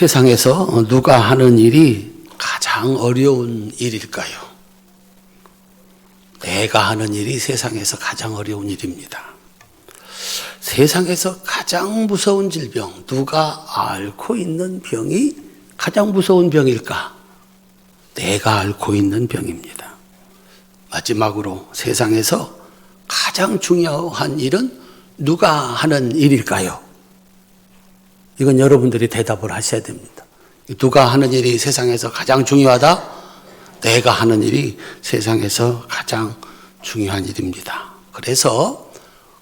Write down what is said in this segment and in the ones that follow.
세상에서 누가 하는 일이 가장 어려운 일일까요? 내가 하는 일이 세상에서 가장 어려운 일입니다. 세상에서 가장 무서운 질병, 누가 앓고 있는 병이 가장 무서운 병일까? 내가 앓고 있는 병입니다. 마지막으로 세상에서 가장 중요한 일은 누가 하는 일일까요? 이건 여러분들이 대답을 하셔야 됩니다. 누가 하는 일이 세상에서 가장 중요하다? 내가 하는 일이 세상에서 가장 중요한 일입니다. 그래서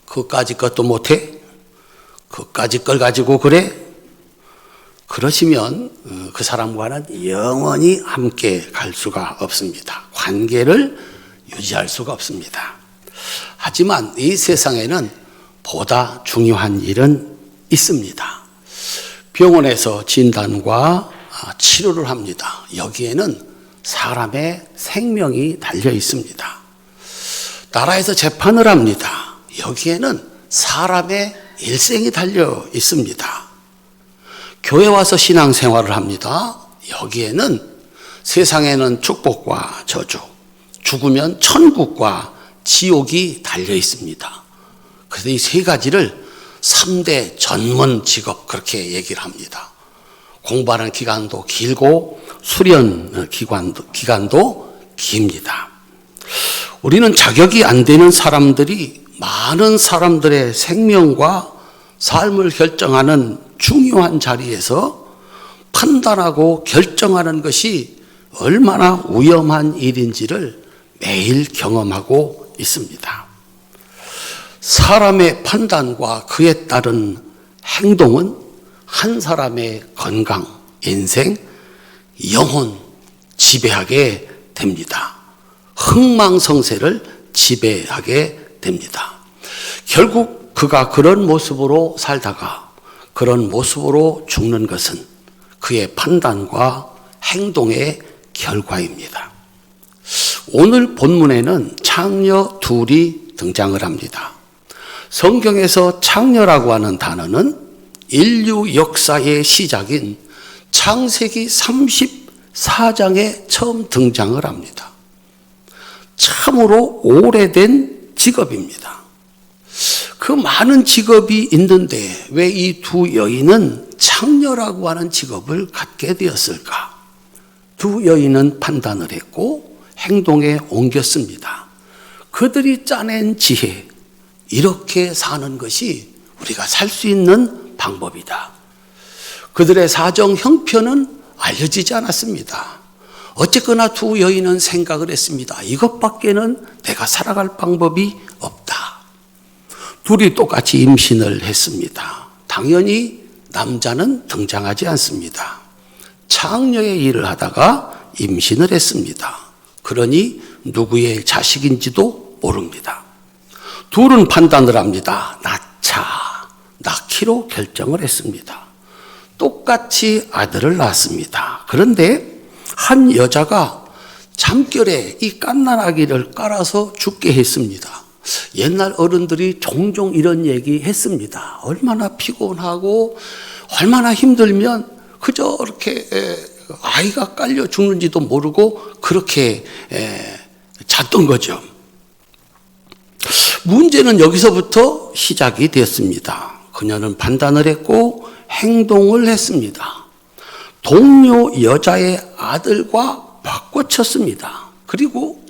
그까짓 것도 못해? 그까짓 걸 가지고 그래? 그러시면 그 사람과는 영원히 함께 갈 수가 없습니다. 관계를 유지할 수가 없습니다. 하지만 이 세상에는 보다 중요한 일은 있습니다. 병원에서 진단과 치료를 합니다. 여기에는 사람의 생명이 달려 있습니다. 나라에서 재판을 합니다. 여기에는 사람의 일생이 달려 있습니다. 교회 와서 신앙생활을 합니다. 여기에는 세상에는 축복과 저주, 죽으면 천국과 지옥이 달려 있습니다. 그래서 이 세 가지를 3대 전문 직업 그렇게 얘기를 합니다. 공부하는 기간도 길고 수련 기간도 깁니다. 우리는 자격이 안 되는 사람들이 많은 사람들의 생명과 삶을 결정하는 중요한 자리에서 판단하고 결정하는 것이 얼마나 위험한 일인지를 매일 경험하고 있습니다. 사람의 판단과 그에 따른 행동은 한 사람의 건강, 인생, 영혼 지배하게 됩니다. 흥망성쇠를 지배하게 됩니다. 결국 그가 그런 모습으로 살다가 그런 모습으로 죽는 것은 그의 판단과 행동의 결과입니다. 오늘 본문에는 창녀 둘이 등장을 합니다. 성경에서 창녀라고 하는 단어는 인류 역사의 시작인 창세기 34장에 처음 등장을 합니다. 참으로 오래된 직업입니다. 그 많은 직업이 있는데 왜 이 두 여인은 창녀라고 하는 직업을 갖게 되었을까? 두 여인은 판단을 했고 행동에 옮겼습니다. 그들이 짜낸 지혜, 이렇게 사는 것이 우리가 살 수 있는 방법이다. 그들의 사정 형편은 알려지지 않았습니다. 어쨌거나 두 여인은 생각을 했습니다. 이것밖에는 내가 살아갈 방법이 없다. 둘이 똑같이 임신을 했습니다. 당연히 남자는 등장하지 않습니다. 창녀의 일을 하다가 임신을 했습니다. 그러니 누구의 자식인지도 모릅니다. 둘은 판단을 합니다. 낳기로 결정을 했습니다. 똑같이 아들을 낳았습니다. 그런데 한 여자가 잠결에 이 갓난아기를 깔아서 죽게 했습니다. 옛날 어른들이 종종 이런 얘기 했습니다. 얼마나 피곤하고 얼마나 힘들면 그저 이렇게 아이가 깔려 죽는지도 모르고 그렇게 잤던 거죠. 문제는 여기서부터 시작이 됐습니다. 그녀는 판단을 했고 행동을 했습니다. 동료 여자의 아들과 바꿔쳤습니다. 그리고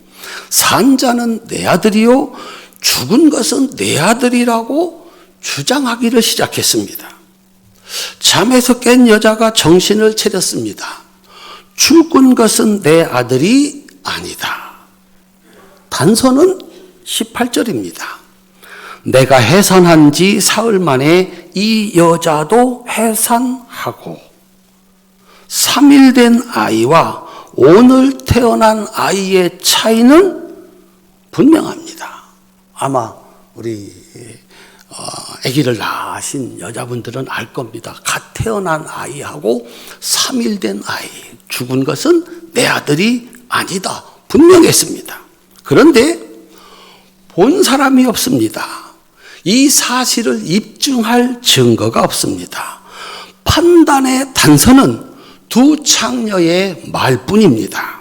산자는 내 아들이요 죽은 것은 내 아들이라고 주장하기를 시작했습니다. 잠에서 깬 여자가 정신을 차렸습니다. 죽은 것은 내 아들이 아니다. 단서는 18절입니다. 내가 해산한 지 사흘 만에 이 여자도 해산하고 3일 된 아이와 오늘 태어난 아이의 차이는 분명합니다. 아마 우리 아기를 낳으신 여자분들은 알 겁니다. 갓 태어난 아이하고 3일 된 아이, 죽은 것은 내 아들이 아니다. 분명했습니다. 그런데 본 사람이 없습니다. 이 사실을 입증할 증거가 없습니다. 판단의 단서는 두 창녀의 말뿐입니다.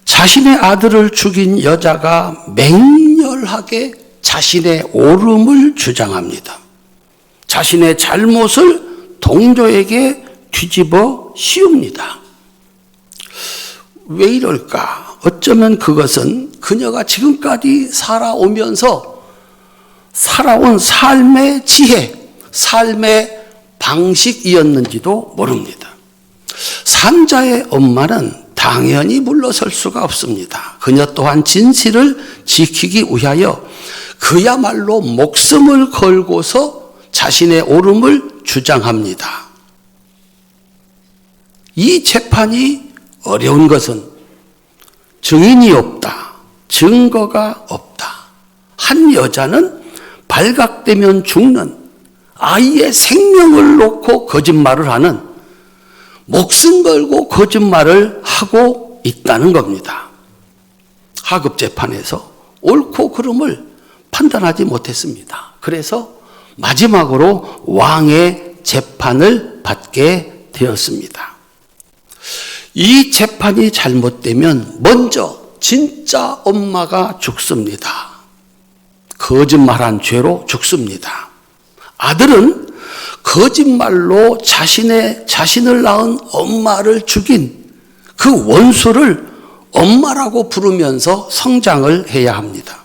자신의 아들을 죽인 여자가 맹렬하게 자신의 옳음을 주장합니다. 자신의 잘못을 동료에게 뒤집어 씌웁니다. 왜 이럴까? 어쩌면 그것은 그녀가 지금까지 살아오면서 살아온 삶의 지혜, 삶의 방식이었는지도 모릅니다. 산자의 엄마는 당연히 물러설 수가 없습니다. 그녀 또한 진실을 지키기 위하여 그야말로 목숨을 걸고서 자신의 옳음을 주장합니다. 이 재판이 어려운 것은 증인이 없다, 증거가 없다. 한 여자는 발각되면 죽는 아이의 생명을 놓고 거짓말을 하는, 목숨 걸고 거짓말을 하고 있다는 겁니다. 하급 재판에서 옳고 그름을 판단하지 못했습니다. 그래서 마지막으로 왕의 재판을 받게 되었습니다. 이 재판이 잘못되면 먼저 진짜 엄마가 죽습니다. 거짓말한 죄로 죽습니다. 아들은 거짓말로 자신을 낳은 엄마를 죽인 그 원수를 엄마라고 부르면서 성장을 해야 합니다.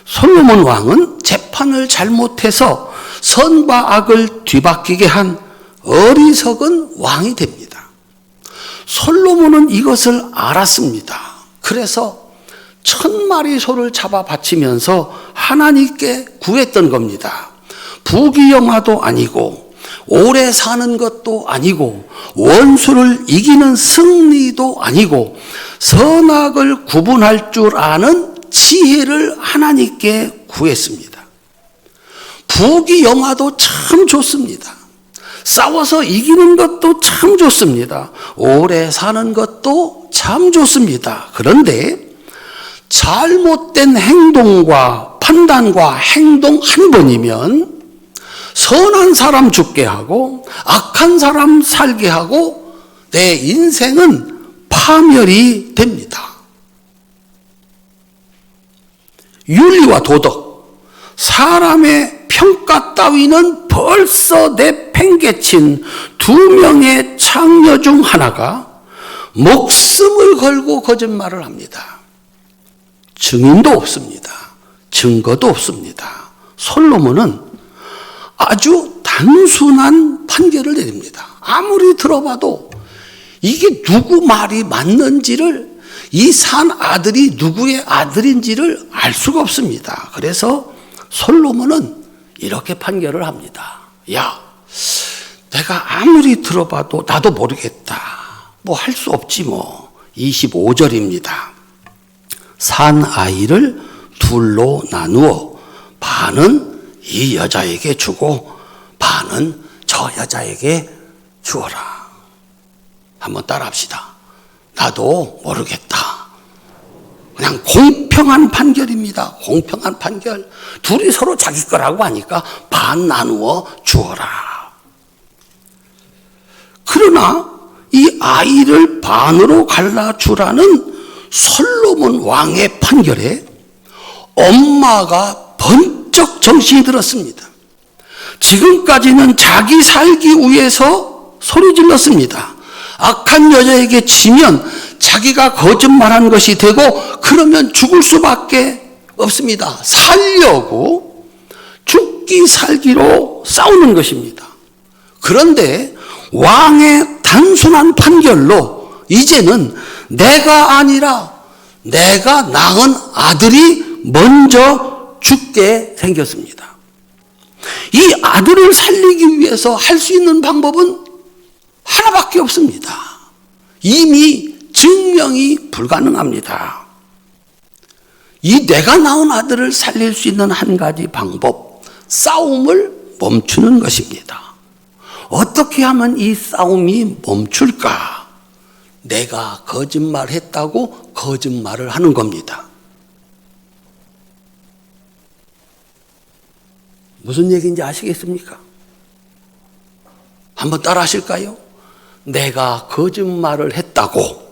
솔로몬 왕은 재판을 잘못해서 선과 악을 뒤바뀌게 한 어리석은 왕이 됩니다. 솔로몬은 이것을 알았습니다. 그래서 1000마리 소를 잡아 바치면서 하나님께 구했던 겁니다. 부귀영화도 아니고 오래 사는 것도 아니고 원수를 이기는 승리도 아니고 선악을 구분할 줄 아는 지혜를 하나님께 구했습니다. 부귀영화도 참 좋습니다. 싸워서 이기는 것도 참 좋습니다. 오래 사는 것도 참 좋습니다. 그런데 잘못된 행동과 판단과 행동 한 번이면 선한 사람 죽게 하고 악한 사람 살게 하고 내 인생은 파멸이 됩니다. 윤리와 도덕, 사람의 평가 따위는 벌써 내팽개친 2명의 창녀 중 하나가 목숨을 걸고 거짓말을 합니다. 증인도 없습니다. 증거도 없습니다. 솔로몬은 아주 단순한 판결을 내립니다. 아무리 들어봐도 이게 누구 말이 맞는지를, 이 산 아들이 누구의 아들인지를 알 수가 없습니다. 그래서 솔로몬은 이렇게 판결을 합니다. 야, 내가 아무리 들어봐도 나도 모르겠다. 뭐 할 수 없지 뭐. 25절입니다. 산 아이를 둘로 나누어 반은 이 여자에게 주고 반은 저 여자에게 주어라. 한번 따라합시다. 나도 모르겠다. 그냥 공평한 판결입니다. 공평한 판결. 둘이 서로 자기 거라고 하니까 반 나누어 주어라. 그러나 이 아이를 반으로 갈라주라는 솔로몬 왕의 판결에 엄마가 번쩍 정신이 들었습니다. 지금까지는 자기 살기 위해서 소리 질렀습니다. 악한 여자에게 지면 자기가 거짓말한 것이 되고 그러면 죽을 수밖에 없습니다. 살려고 죽기 살기로 싸우는 것입니다. 그런데 왕의 단순한 판결로 이제는 내가 아니라 내가 낳은 아들이 먼저 죽게 생겼습니다. 이 아들을 살리기 위해서 할 수 있는 방법은 하나밖에 없습니다. 이미 증명이 불가능합니다. 이 내가 낳은 아들을 살릴 수 있는 한 가지 방법, 싸움을 멈추는 것입니다. 어떻게 하면 이 싸움이 멈출까? 내가 거짓말했다고 거짓말을 하는 겁니다. 무슨 얘기인지 아시겠습니까? 한번 따라 하실까요? 내가 거짓말을 했다고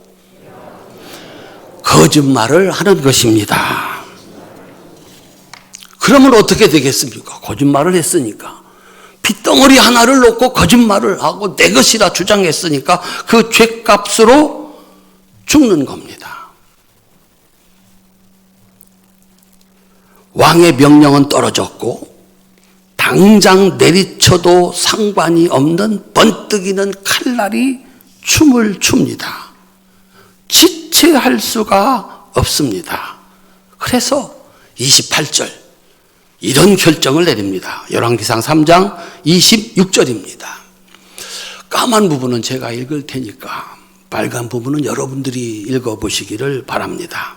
거짓말을 하는 것입니다. 그러면 어떻게 되겠습니까? 거짓말을 했으니까. 핏덩어리 하나를 놓고 거짓말을 하고 내 것이라 주장했으니까 그 죄값으로 죽는 겁니다. 왕의 명령은 떨어졌고 당장 내리쳐도 상관이 없는 번뜩이는 칼날이 춤을 춥니다. 지체할 수가 없습니다. 그래서 28절 이런 결정을 내립니다. 열왕기상 3장 26절입니다. 까만 부분은 제가 읽을 테니까 빨간 부분은 여러분들이 읽어보시기를 바랍니다.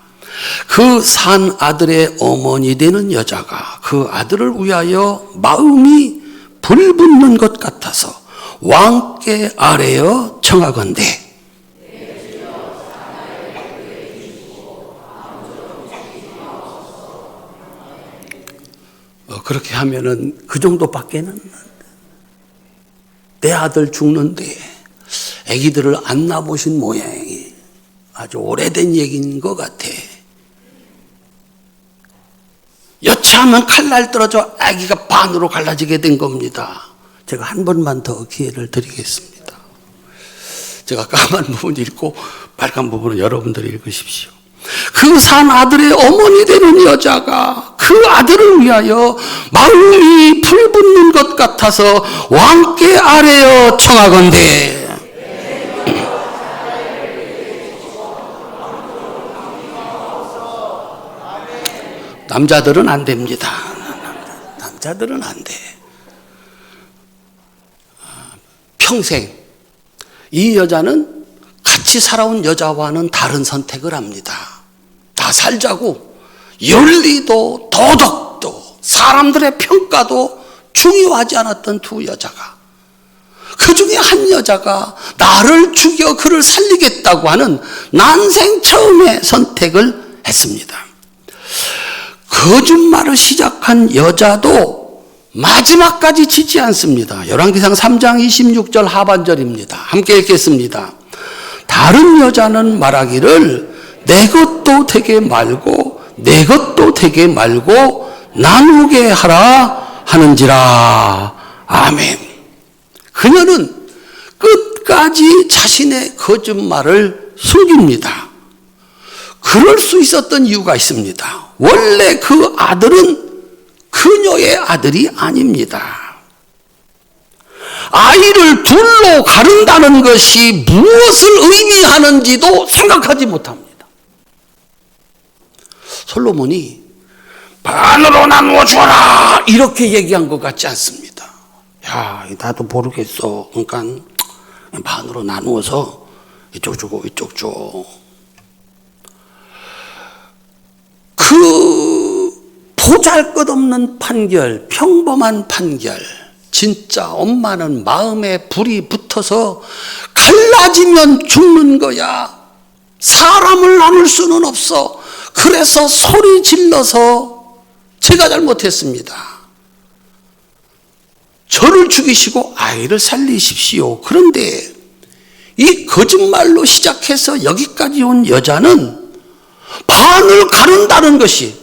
그 산 아들의 어머니 되는 여자가 그 아들을 위하여 마음이 불붙는 것 같아서 왕께 아뢰어 청하건대 그렇게 하면은 그 정도밖에는 내 아들 죽는데 아기들을 안 낳아보신 모양이 아주 오래된 얘기인 것 같아. 여차하면 칼날 떨어져 아기가 반으로 갈라지게 된 겁니다. 제가 한 번만 더 기회를 드리겠습니다. 제가 까만 부분 읽고 빨간 부분은 여러분들이 읽으십시오. 그 산 아들의 어머니 되는 여자가 그 아들을 위하여 마음이 불붙는 것 같아서 왕께 아뢰어 청하건대 남자들은 안 됩니다. 남자들은 안 돼. 평생 이 여자는 같이 살아온 여자와는 다른 선택을 합니다. 다 살자고 윤리도 도덕도 사람들의 평가도 중요하지 않았던 두 여자가 그 중에 한 여자가 나를 죽여 그를 살리겠다고 하는 난생 처음의 선택을 했습니다. 거짓말을 시작한 여자도 마지막까지 지지 않습니다. 열왕기상 3장 26절 하반절입니다. 함께 읽겠습니다. 다른 여자는 말하기를 내 것도 되게 말고 내 것도 되게 말고 나누게 하라 하는지라. 아멘. 그녀는 끝까지 자신의 거짓말을 숨깁니다. 그럴 수 있었던 이유가 있습니다. 원래 그 아들은 그녀의 아들이 아닙니다. 아이를 둘로 가른다는 것이 무엇을 의미하는지도 생각하지 못합니다. 솔로몬이 반으로 나누어 주어라 이렇게 얘기한 것 같지 않습니다. 야, 나도 모르겠어. 그러니까 반으로 나누어서 이쪽 주고 이쪽 줘. 그 보잘것없는 판결, 평범한 판결, 진짜 엄마는 마음에 불이 붙어서 갈라지면 죽는 거야. 사람을 나눌 수는 없어. 그래서 소리 질러서 제가 잘못했습니다. 저를 죽이시고 아이를 살리십시오. 그런데 이 거짓말로 시작해서 여기까지 온 여자는 반을 가른다는 것이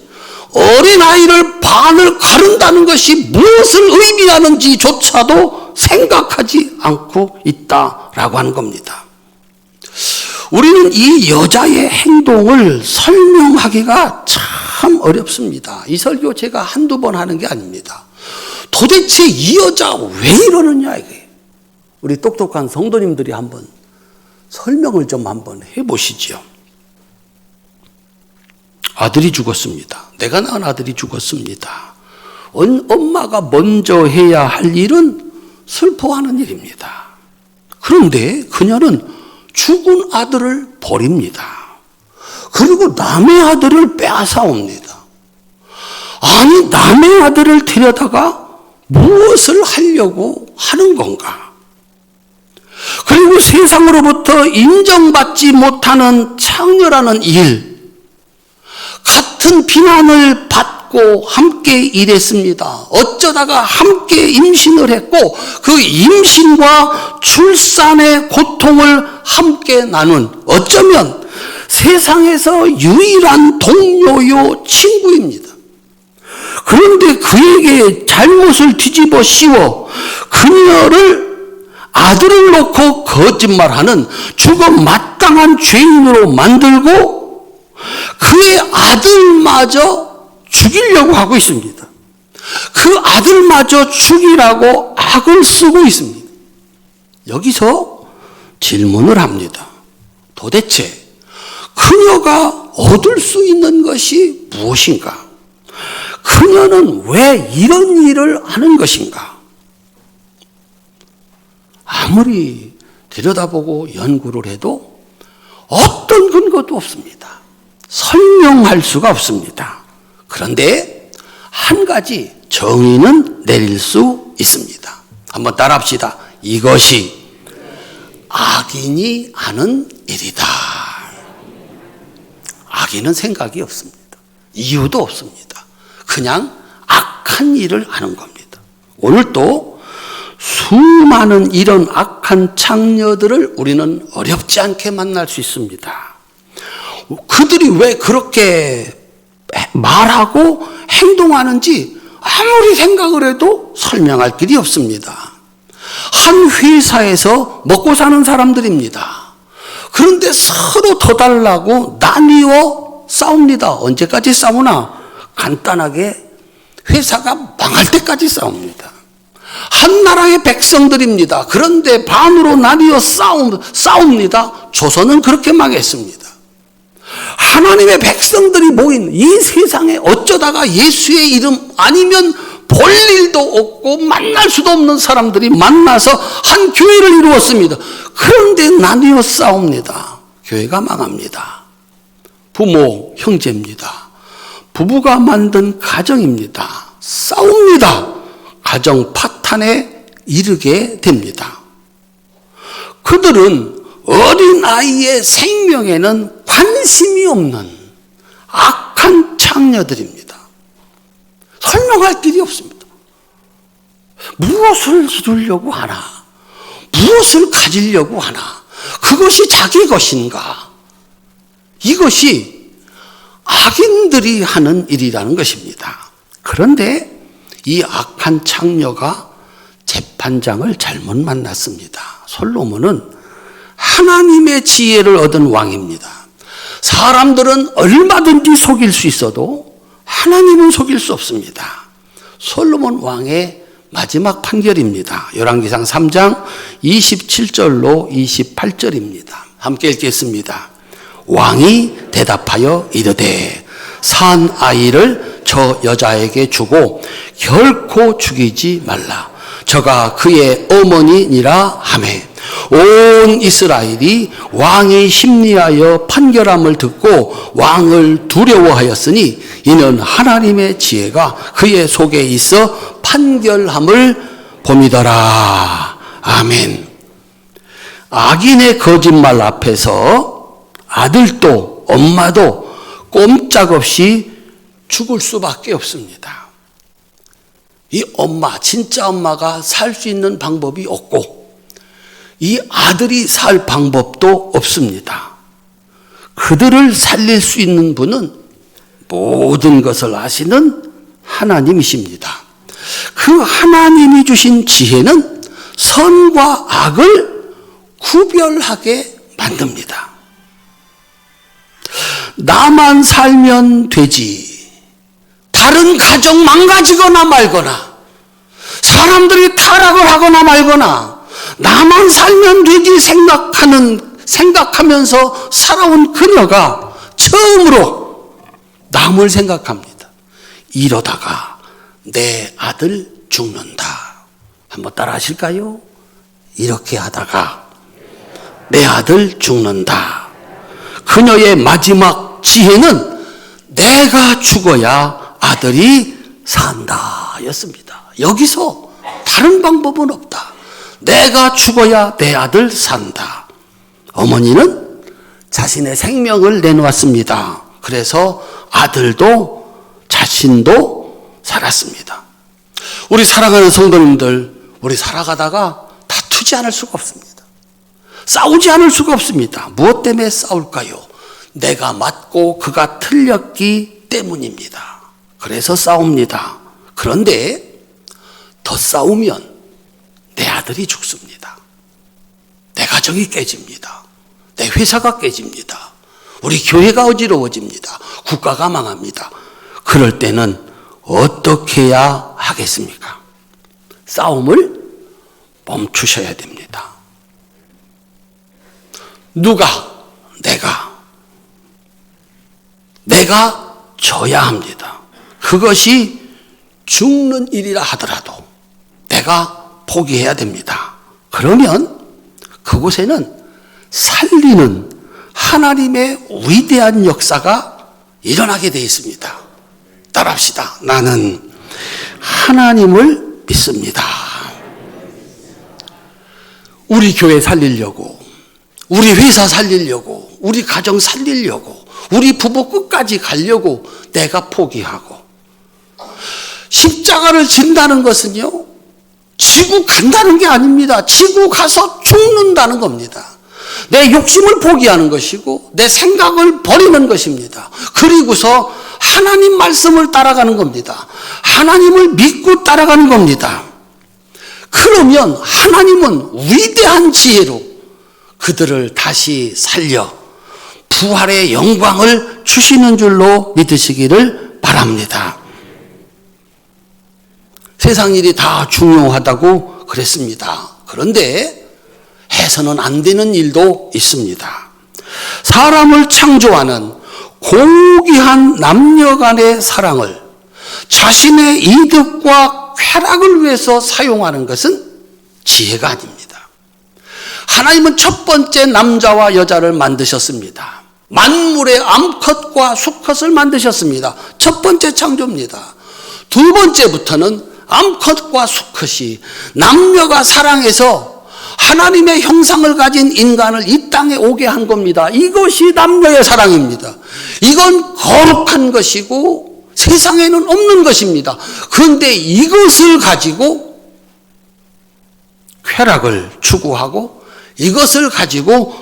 어린아이를 반을 가른다는 것이 무엇을 의미하는지조차도 생각하지 않고 있다라고 하는 겁니다. 우리는 이 여자의 행동을 설명하기가 참 어렵습니다. 이 설교 제가 한두 번 하는 게 아닙니다. 도대체 이 여자 왜 이러느냐 이게. 우리 똑똑한 성도님들이 한번 설명을 좀 한번 해보시죠. 아들이 죽었습니다. 내가 낳은 아들이 죽었습니다. 엄마가 먼저 해야 할 일은 슬퍼하는 일입니다. 그런데 그녀는 죽은 아들을 버립니다. 그리고 남의 아들을 빼앗아옵니다. 아니, 남의 아들을 데려다가 무엇을 하려고 하는 건가? 그리고 세상으로부터 인정받지 못하는 창녀라는 일, 같은 비난을 받고 갖고 함께 일했습니다. 어쩌다가 함께 임신을 했고 그 임신과 출산의 고통을 함께 나눈 어쩌면 세상에서 유일한 동료요 친구입니다. 그런데 그에게 잘못을 뒤집어 씌워 그녀를 아들을 놓고 거짓말하는 죽음 마땅한 죄인으로 만들고 그의 아들마저 죽이려고 하고 있습니다. 그 아들마저 죽이라고 악을 쓰고 있습니다. 여기서 질문을 합니다. 도대체 그녀가 얻을 수 있는 것이 무엇인가? 그녀는 왜 이런 일을 하는 것인가? 아무리 들여다보고 연구를 해도 어떤 근거도 없습니다. 설명할 수가 없습니다. 그런데 한 가지 정의는 내릴 수 있습니다. 한번 따라합시다. 이것이 악인이 하는 일이다. 악인은 생각이 없습니다. 이유도 없습니다. 그냥 악한 일을 하는 겁니다. 오늘 또 수많은 이런 악한 창녀들을 우리는 어렵지 않게 만날 수 있습니다. 그들이 왜 그렇게 말하고 행동하는지 아무리 생각을 해도 설명할 길이 없습니다. 한 회사에서 먹고 사는 사람들입니다. 그런데 서로 더 달라고 나뉘어 싸웁니다. 언제까지 싸우나? 간단하게 회사가 망할 때까지 싸웁니다. 한 나라의 백성들입니다. 그런데 반으로 나뉘어 싸웁니다. 조선은 그렇게 망했습니다. 하나님의 백성들이 모인 이 세상에 어쩌다가 예수의 이름 아니면 볼 일도 없고 만날 수도 없는 사람들이 만나서 한 교회를 이루었습니다. 그런데 나뉘어 싸웁니다. 교회가 망합니다. 부모, 형제입니다. 부부가 만든 가정입니다. 싸웁니다. 가정 파탄에 이르게 됩니다. 그들은 어린아이의 생명에는 관심이 없는 악한 창녀들입니다. 설명할 길이 없습니다. 무엇을 이루려고 하나? 무엇을 가지려고 하나? 그것이 자기 것인가? 이것이 악인들이 하는 일이라는 것입니다. 그런데 이 악한 창녀가 재판장을 잘못 만났습니다. 솔로몬은 하나님의 지혜를 얻은 왕입니다. 사람들은 얼마든지 속일 수 있어도 하나님은 속일 수 없습니다. 솔로몬 왕의 마지막 판결입니다. 열왕기상 3장 27절로 28절입니다. 함께 읽겠습니다. 왕이 대답하여 이르되 산 아이를 저 여자에게 주고 결코 죽이지 말라. 저가 그의 어머니니라 하매 온 이스라엘이 왕이 심리하여 판결함을 듣고 왕을 두려워하였으니 이는 하나님의 지혜가 그의 속에 있어 판결함을 봄이더라. 아멘. 악인의 거짓말 앞에서 아들도 엄마도 꼼짝없이 죽을 수밖에 없습니다. 이 엄마, 진짜 엄마가 살 수 있는 방법이 없고 이 아들이 살 방법도 없습니다. 그들을 살릴 수 있는 분은 모든 것을 아시는 하나님이십니다. 그 하나님이 주신 지혜는 선과 악을 구별하게 만듭니다. 나만 살면 되지. 다른 가정 망가지거나 말거나 사람들이 타락을 하거나 말거나 나만 살면 되지 생각하면서 살아온 그녀가 처음으로 남을 생각합니다. 이러다가 내 아들 죽는다. 한번 따라 하실까요? 이렇게 하다가 내 아들 죽는다. 그녀의 마지막 지혜는 내가 죽어야 아들이 산다 였습니다. 여기서 다른 방법은 없다. 내가 죽어야 내 아들 산다. 어머니는 자신의 생명을 내놓았습니다. 그래서 아들도 자신도 살았습니다. 우리 사랑하는 성도님들, 우리 살아가다가 다투지 않을 수가 없습니다. 싸우지 않을 수가 없습니다. 무엇 때문에 싸울까요? 내가 맞고 그가 틀렸기 때문입니다. 그래서 싸웁니다. 그런데 더 싸우면 내 아들이 죽습니다. 내 가정이 깨집니다. 내 회사가 깨집니다. 우리 교회가 어지러워집니다. 국가가 망합니다. 그럴 때는 어떻게 해야 하겠습니까? 싸움을 멈추셔야 됩니다. 누가? 내가 져야 합니다. 그것이 죽는 일이라 하더라도 내가 포기해야 됩니다. 그러면 그곳에는 살리는 하나님의 위대한 역사가 일어나게 되어 있습니다. 따라합시다. 나는 하나님을 믿습니다. 우리 교회 살리려고, 우리 회사 살리려고, 우리 가정 살리려고, 우리 부부 끝까지 가려고 내가 포기하고, 십자가를 진다는 것은요, 지고 간다는 게 아닙니다. 지고 가서 죽는다는 겁니다. 내 욕심을 포기하는 것이고 내 생각을 버리는 것입니다. 그리고서 하나님 말씀을 따라가는 겁니다. 하나님을 믿고 따라가는 겁니다. 그러면 하나님은 위대한 지혜로 그들을 다시 살려 부활의 영광을 주시는 줄로 믿으시기를 바랍니다. 세상 일이 다 중요하다고 그랬습니다. 그런데 해서는 안 되는 일도 있습니다. 사람을 창조하는 고귀한 남녀 간의 사랑을 자신의 이득과 쾌락을 위해서 사용하는 것은 지혜가 아닙니다. 하나님은 첫 번째 남자와 여자를 만드셨습니다. 만물의 암컷과 수컷을 만드셨습니다. 첫 번째 창조입니다. 두 번째부터는 암컷과 수컷이 남녀가 사랑해서 하나님의 형상을 가진 인간을 이 땅에 오게 한 겁니다. 이것이 남녀의 사랑입니다. 이건 거룩한 것이고 세상에는 없는 것입니다. 그런데 이것을 가지고 쾌락을 추구하고 이것을 가지고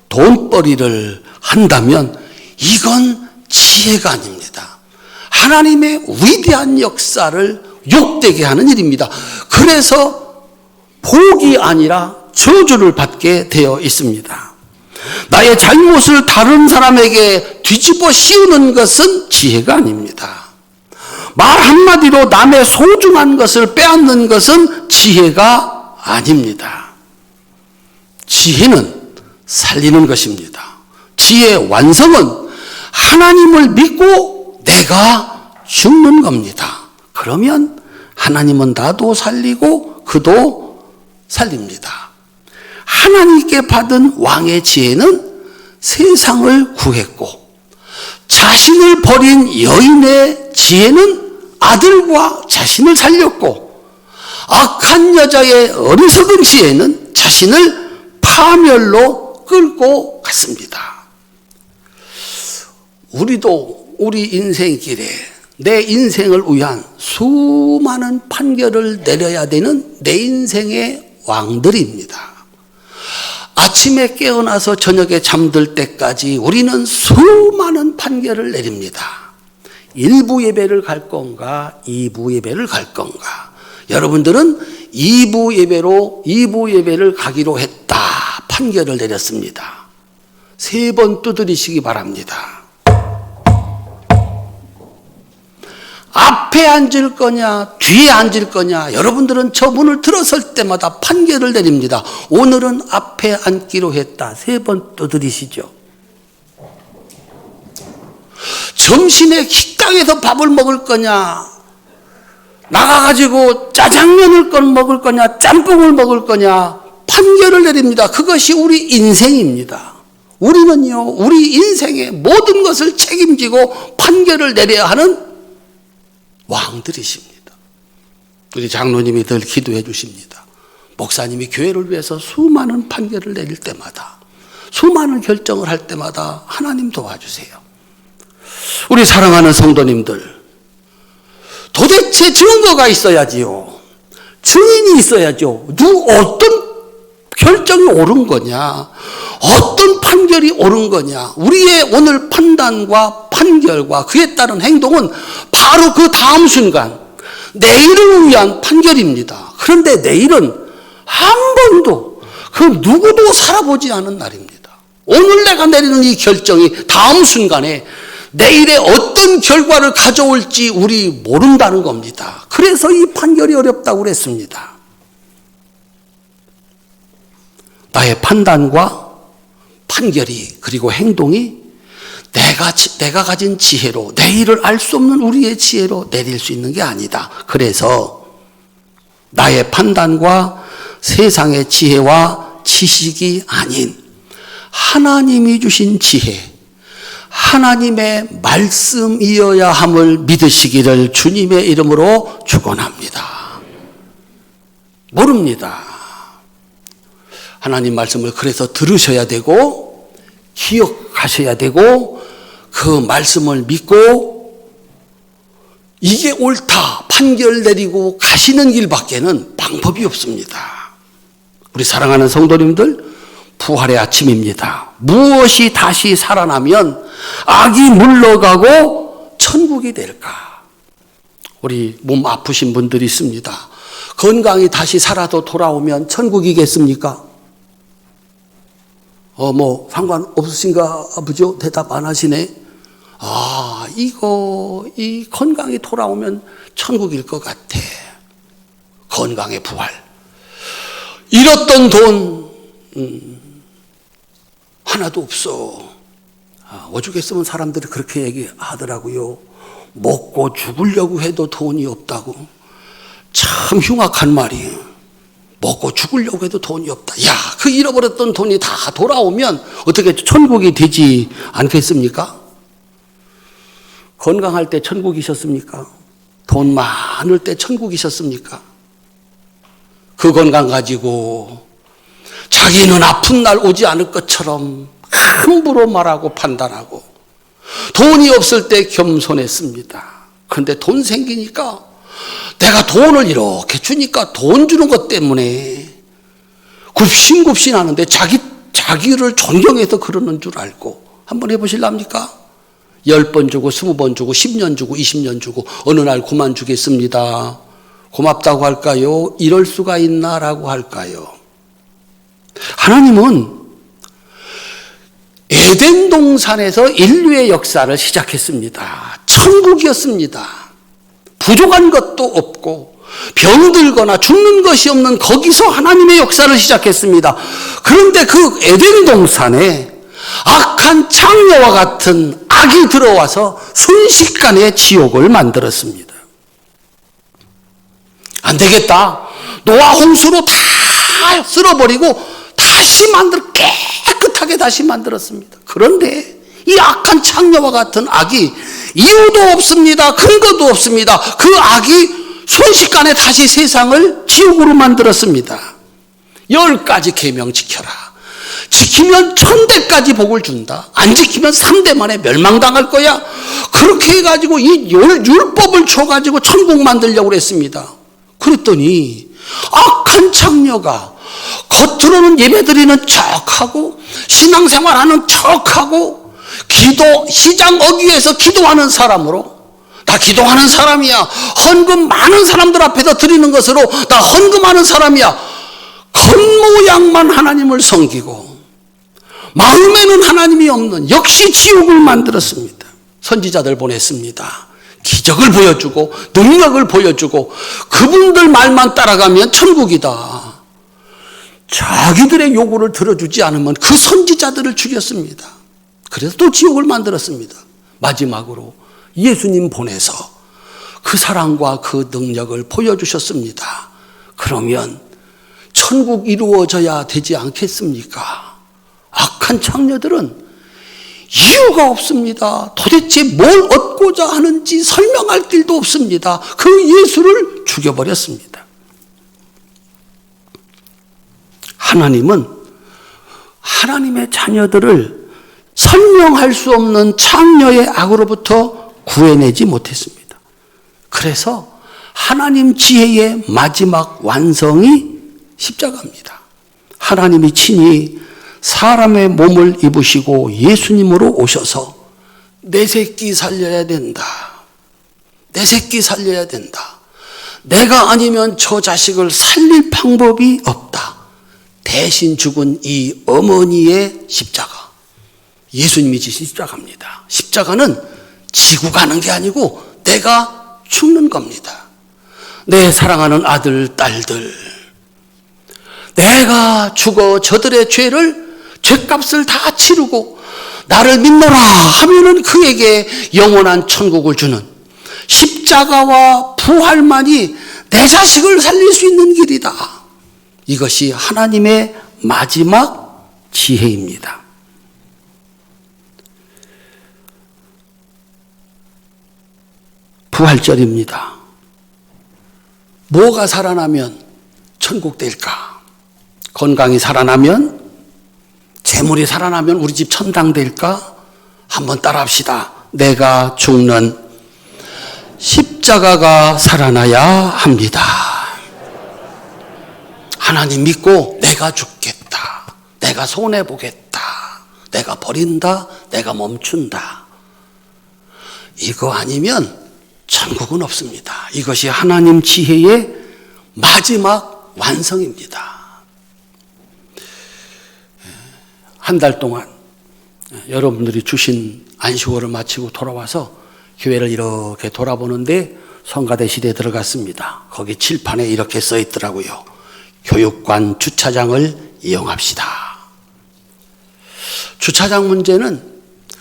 돈벌이를 한다면 이건 지혜가 아닙니다. 하나님의 위대한 역사를 욕되게 하는 일입니다. 그래서 복이 아니라 저주를 받게 되어 있습니다. 나의 잘못을 다른 사람에게 뒤집어 씌우는 것은 지혜가 아닙니다. 말 한마디로 남의 소중한 것을 빼앗는 것은 지혜가 아닙니다. 지혜는 살리는 것입니다. 지혜의 완성은 하나님을 믿고 내가 죽는 겁니다. 그러면 하나님은 나도 살리고 그도 살립니다. 하나님께 받은 왕의 지혜는 세상을 구했고 자신을 버린 여인의 지혜는 아들과 자신을 살렸고 악한 여자의 어리석은 지혜는 자신을 파멸로 끌고 갔습니다. 우리도 우리 인생길에 내 인생을 위한 수많은 판결을 내려야 되는 내 인생의 왕들입니다. 아침에 깨어나서 저녁에 잠들 때까지 우리는 수많은 판결을 내립니다. 1부 예배를 갈 건가 2부 예배를 갈 건가. 여러분들은 2부 예배를 가기로 했다 판결을 내렸습니다. 3번 두드리시기 바랍니다. 앞에 앉을 거냐 뒤에 앉을 거냐. 여러분들은 저 문을 들어설 때마다 판결을 내립니다. 오늘은 앞에 앉기로 했다. 3번 두드리시죠. 점심에 식당에서 밥을 먹을 거냐 나가가지고 짜장면을 먹을 거냐 짬뽕을 먹을 거냐 판결을 내립니다. 그것이 우리 인생입니다. 우리는요 우리 인생의 모든 것을 책임지고 판결을 내려야 하는 왕들이십니다. 우리 장로님이 늘 기도해 주십니다. 목사님이 교회를 위해서 수많은 판결을 내릴 때마다 수많은 결정을 할 때마다 하나님 도와주세요. 우리 사랑하는 성도님들, 도대체 증거가 있어야지요. 증인이 있어야죠. 어떤 결정이 옳은 거냐, 어떤 판결이 옳은 거냐. 우리의 오늘 판단과 판결과 그에 따른 행동은 바로 그 다음 순간 내일을 위한 판결입니다. 그런데 내일은 한 번도 그 누구도 살아보지 않은 날입니다. 오늘 내가 내리는 이 결정이 다음 순간에 내일에 어떤 결과를 가져올지 우리 모른다는 겁니다. 그래서 이 판결이 어렵다고 그랬습니다. 나의 판단과 판결이 그리고 행동이 내가 가진 지혜로, 내일을 알 수 없는 우리의 지혜로 내릴 수 있는 게 아니다. 그래서 나의 판단과 세상의 지혜와 지식이 아닌 하나님이 주신 지혜, 하나님의 말씀이어야 함을 믿으시기를 주님의 이름으로 축원합니다. 모릅니다. 하나님 말씀을 그래서 들으셔야 되고 기억하셔야 되고 그 말씀을 믿고 이게 옳다 판결 내리고 가시는 길밖에는 방법이 없습니다. 우리 사랑하는 성도님들, 부활의 아침입니다. 무엇이 다시 살아나면 악이 물러가고 천국이 될까? 우리 몸 아프신 분들이 있습니다. 건강이 다시 살아도 돌아오면 천국이겠습니까? 상관없으신가 보죠? 대답 안 하시네. 이 건강이 돌아오면 천국일 것 같아. 건강의 부활. 잃었던 돈, 하나도 없어. 오죽했으면 사람들이 그렇게 얘기하더라고요. 먹고 죽으려고 해도 돈이 없다고. 참 흉악한 말이에요. 먹고 죽으려고 해도 돈이 없다. 그 잃어버렸던 돈이 다 돌아오면 어떻게 천국이 되지 않겠습니까? 건강할 때 천국이셨습니까? 돈 많을 때 천국이셨습니까? 그 건강 가지고 자기는 아픈 날 오지 않을 것처럼 함부로 말하고 판단하고 돈이 없을 때 겸손했습니다. 그런데 돈 생기니까 내가 돈을 이렇게 주니까 돈 주는 것 때문에 굽신굽신하는데 자기를 존경해서 그러는 줄 알고 한번 해보실랍니까? 10번 주고 20번 주고 10년 주고 20년 주고 어느 날 그만 주겠습니다. 고맙다고 할까요? 이럴 수가 있나라고 할까요? 하나님은 에덴 동산에서 인류의 역사를 시작했습니다. 천국이었습니다. 부족한 것도 없고 병들거나 죽는 것이 없는 거기서 하나님의 역사를 시작했습니다. 그런데 그 에덴 동산에 악한 창녀와 같은 악이 들어와서 순식간에 지옥을 만들었습니다. 안 되겠다. 노아 홍수로 다 쓸어버리고 깨끗하게 다시 만들었습니다. 그런데 이 악한 창녀와 같은 악이 이유도 없습니다. 근거도 없습니다. 그 악이 순식간에 다시 세상을 지옥으로 만들었습니다. 10가지 계명 지켜라. 지키면 1000대까지 복을 준다. 안 지키면 3대 만에 멸망당할 거야. 그렇게 해가지고 이 율법을 줘가지고 천국 만들려고 했습니다. 그랬더니 악한 창녀가 겉으로는 예배드리는 척하고 신앙생활하는 척하고 시장 어귀에서 기도하는 사람으로 나 기도하는 사람이야. 헌금 많은 사람들 앞에서 드리는 것으로 나 헌금하는 사람이야. 겉모양만 하나님을 섬기고 마음에는 하나님이 없는 역시 지옥을 만들었습니다. 선지자들 보냈습니다. 기적을 보여주고 능력을 보여주고 그분들 말만 따라가면 천국이다. 자기들의 요구를 들어주지 않으면 그 선지자들을 죽였습니다. 그래서 또 지옥을 만들었습니다. 마지막으로 예수님 보내서 그 사랑과 그 능력을 보여주셨습니다. 그러면 천국 이루어져야 되지 않겠습니까? 악한 창녀들은 이유가 없습니다. 도대체 뭘 얻고자 하는지 설명할 길도 없습니다. 그 예수를 죽여버렸습니다. 하나님은 하나님의 자녀들을 설명할 수 없는 창녀의 악으로부터 구해내지 못했습니다. 그래서 하나님 지혜의 마지막 완성이 십자가입니다. 하나님이 친히 사람의 몸을 입으시고 예수님으로 오셔서 내 새끼 살려야 된다. 내 새끼 살려야 된다. 내가 아니면 저 자식을 살릴 방법이 없다. 대신 죽은 이 어머니의 십자가. 예수님이 지신 십자가입니다. 십자가는 지고 가는 게 아니고 내가 죽는 겁니다. 내 사랑하는 아들, 딸들. 내가 죽어 저들의 죄값을 다 치르고 나를 믿노라 하면은 그에게 영원한 천국을 주는 십자가와 부활만이 내 자식을 살릴 수 있는 길이다. 이것이 하나님의 마지막 지혜입니다. 부활절입니다. 뭐가 살아나면 천국 될까? 건강이 살아나면, 재물이 살아나면 우리 집 천당 될까? 한번 따라합시다. 내가 죽는 십자가가 살아나야 합니다. 하나님 믿고 내가 죽겠다. 내가 손해보겠다. 내가 버린다. 내가 멈춘다. 이거 아니면 천국은 없습니다. 이것이 하나님 지혜의 마지막 완성입니다. 한 달 동안 여러분들이 주신 안식월을 마치고 돌아와서 교회를 이렇게 돌아보는데 성가대 시대에 들어갔습니다. 거기 칠판에 이렇게 써 있더라고요. 교육관 주차장을 이용합시다. 주차장 문제는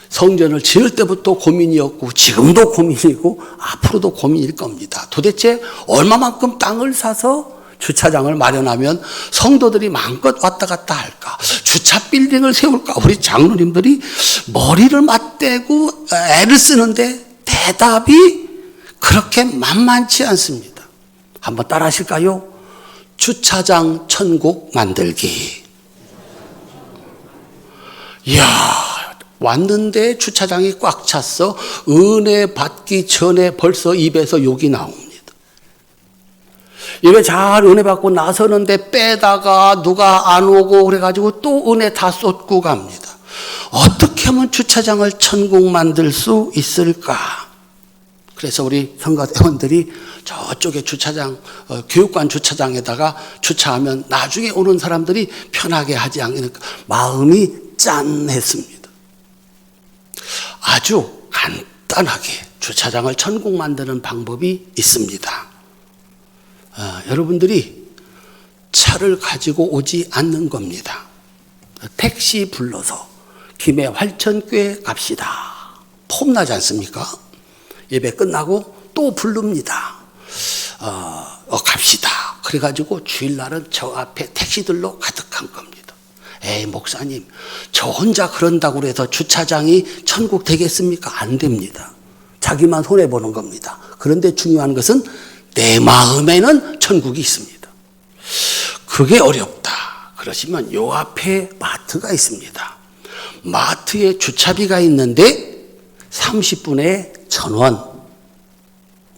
성전을 지을 때부터 고민이었고 지금도 고민이고 앞으로도 고민일 겁니다. 도대체 얼마만큼 땅을 사서 주차장을 마련하면 성도들이 마음껏 왔다 갔다 할까? 주차 빌딩을 세울까? 우리 장로님들이 머리를 맞대고 애를 쓰는데 대답이 그렇게 만만치 않습니다. 한번 따라 하실까요? 주차장 천국 만들기. 이야, 왔는데 주차장이 꽉 찼어. 은혜 받기 전에 벌써 입에서 욕이 나옵니다. 입에 잘 은혜 받고 나서는데 빼다가 누가 안 오고 그래가지고 또 은혜 다 쏟고 갑니다. 어떻게 하면 주차장을 천국 만들 수 있을까? 그래서 우리 성가대원들이 저쪽에 주차장, 교육관 주차장에다가 주차하면 나중에 오는 사람들이 편하게 하지 않으니까 마음이 짠했습니다. 아주 간단하게 주차장을 천국 만드는 방법이 있습니다. 여러분들이 차를 가지고 오지 않는 겁니다. 택시 불러서 김해 활천교회 갑시다. 폼나지 않습니까? 예배 끝나고 또 부릅니다. 갑시다. 그래가지고 주일날은 저 앞에 택시들로 가득한 겁니다. 에이, 목사님, 저 혼자 그런다고 해서 주차장이 천국 되겠습니까? 안 됩니다. 자기만 손해보는 겁니다. 그런데 중요한 것은 내 마음에는 천국이 있습니다. 그게 어렵다. 그러시면 요 앞에 마트가 있습니다. 마트에 주차비가 있는데 30분에 1,000원,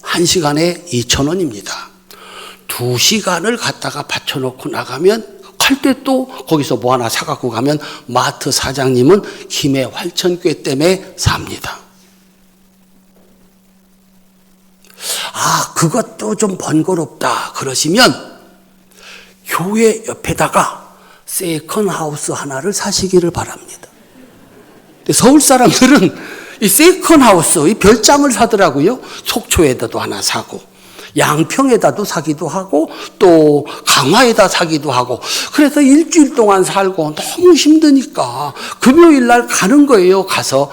1시간에 2,000원입니다. 2시간을 갖다가 받쳐놓고 나가면 갈 때 또 거기서 뭐 하나 사갖고 가면 마트 사장님은 김해 활천교회 때문에 삽니다. 그것도 좀 번거롭다 그러시면 교회 옆에다가 세컨하우스 하나를 사시기를 바랍니다. 서울 사람들은 이 세컨하우스, 이 별장을 사더라고요. 속초에다도 하나 사고 양평에다도 사기도 하고 또 강화에다 사기도 하고 그래서 일주일 동안 살고 너무 힘드니까 금요일 날 가는 거예요. 가서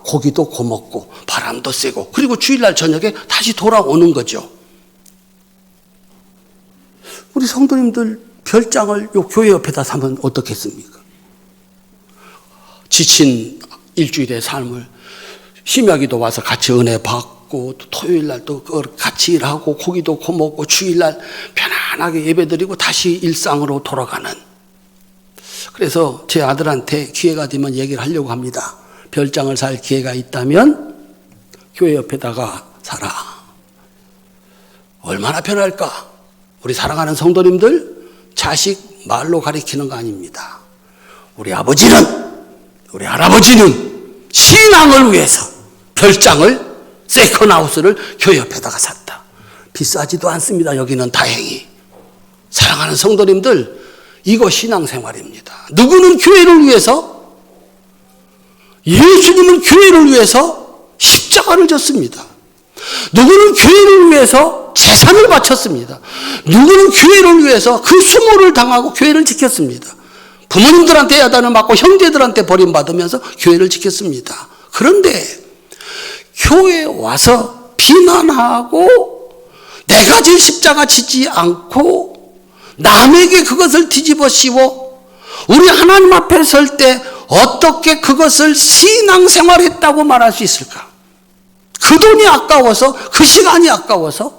고기도 구먹고 바람도 쐬고 그리고 주일날 저녁에 다시 돌아오는 거죠. 우리 성도님들 별장을 요 교회 옆에다 사면 어떻겠습니까? 지친 일주일의 삶을 심야기도 와서 같이 은혜 받고 또 토요일날 또 같이 일하고 고기도 구먹고 주일날 편안하게 예배드리고 다시 일상으로 돌아가는. 그래서 제 아들한테 기회가 되면 얘기를 하려고 합니다. 별장을 살 기회가 있다면 교회 옆에다가 살아. 얼마나 편할까? 우리 사랑하는 성도님들, 자식 말로 가리키는 거 아닙니다. 우리 아버지는, 우리 할아버지는 신앙을 위해서 별장을, 세컨하우스를 교회 옆에다가 샀다. 비싸지도 않습니다. 여기는 다행히. 사랑하는 성도님들, 이거 신앙생활입니다. 누구는 교회를 위해서, 예수님은 교회를 위해서 십자가를 졌습니다. 누구는 교회를 위해서 재산을 바쳤습니다. 누구는 교회를 위해서 그 수모를 당하고 교회를 지켰습니다. 부모님들한테 야단을 맞고 형제들한테 버림받으면서 교회를 지켰습니다. 그런데 교회에 와서 비난하고 내가 질 십자가 지지 않고 남에게 그것을 뒤집어 씌워 우리 하나님 앞에 설 때 어떻게 그것을 신앙생활했다고 말할 수 있을까? 그 돈이 아까워서, 그 시간이 아까워서.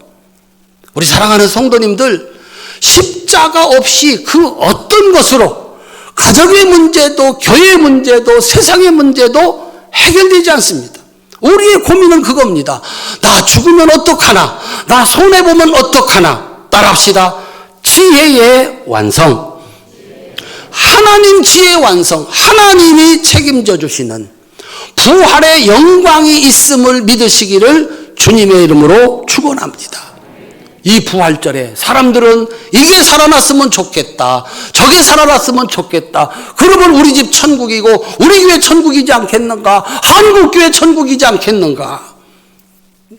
우리 사랑하는 성도님들, 십자가 없이 그 어떤 것으로 가정의 문제도 교회의 문제도 세상의 문제도 해결되지 않습니다. 우리의 고민은 그겁니다. 나 죽으면 어떡하나? 나 손해보면 어떡하나? 따라합시다. 지혜의 완성. 하나님 지혜의 완성. 하나님이 책임져 주시는 부활의 영광이 있음을 믿으시기를 주님의 이름으로 축원합니다. 이 부활절에 사람들은 이게 살아났으면 좋겠다, 저게 살아났으면 좋겠다, 그러면 우리 집 천국이고 우리 교회 천국이지 않겠는가, 한국교회 천국이지 않겠는가.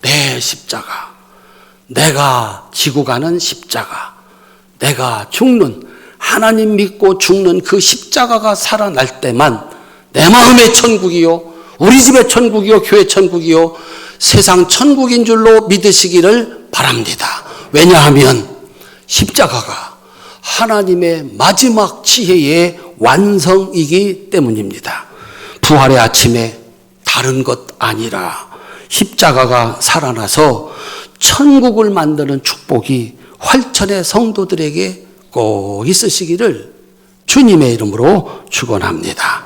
내 십자가, 내가 지고 가는 십자가, 내가 죽는, 하나님 믿고 죽는 그 십자가가 살아날 때만 내 마음의 천국이요, 우리 집의 천국이요, 교회 천국이요, 세상 천국인 줄로 믿으시기를 바랍니다. 왜냐하면 십자가가 하나님의 마지막 지혜의 완성이기 때문입니다. 부활의 아침에 다른 것 아니라 십자가가 살아나서 천국을 만드는 축복이 활천의 성도들에게 꼭 있으시기를 주님의 이름으로 축원합니다.